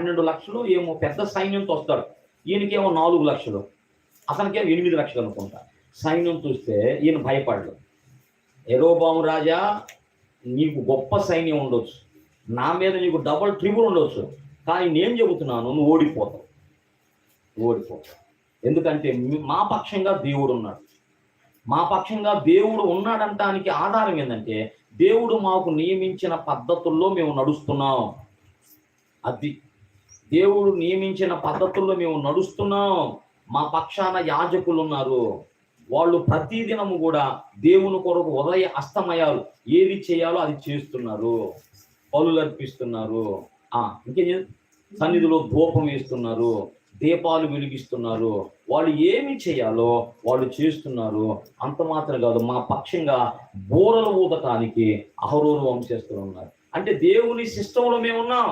12 లక్షలు ఏమో పెద్ద సైన్యంతో వస్తాడు. ఈయనకేమో 4 లక్షలు, అతనికేమో 8 లక్షలు అనుకుంటా. సైన్యం చూస్తే ఈయన భయపడడు. యెరోబాము రాజా, నీకు గొప్ప సైన్యం ఉండొచ్చు, నా మీద నీకు డబుల్ ట్రిబుల్ ఉండొచ్చు, కానీ నేను చెబుతున్నాను, నువ్వు ఓడిపోతావు. ఎందుకంటే మా పక్షంగా దేవుడు ఉన్నాడు. మా పక్షంగా దేవుడు ఉన్నాడంటానికి ఆధారం ఏంటంటే, దేవుడు మాకు నియమించిన పద్ధతుల్లో మేము నడుస్తున్నాం. అది దేవుడు నియమించిన పద్ధతుల్లో మేము నడుస్తున్నాం. మా పక్షాన యాజకులు ఉన్నారు. వాళ్ళు ప్రతిదినము కూడా దేవుని కొరకు ఉదయ అస్తమయాలు ఏది చేయాలో అది చేస్తున్నారు. పలులు అర్పిస్తున్నారు, ఇంకేం సన్నిధిలో ధూపం వేస్తున్నారు, దీపాలు వెలిగిస్తున్నారు. వాళ్ళు ఏమి చేయాలో వాళ్ళు చేస్తున్నారు. అంత మాత్రం కాదు, మా పక్షంగా బూరలు ఊదటానికి అహరోను వంశస్థులు ఉన్నారు. అంటే దేవుని సిస్టంలో మేము ఉన్నాం.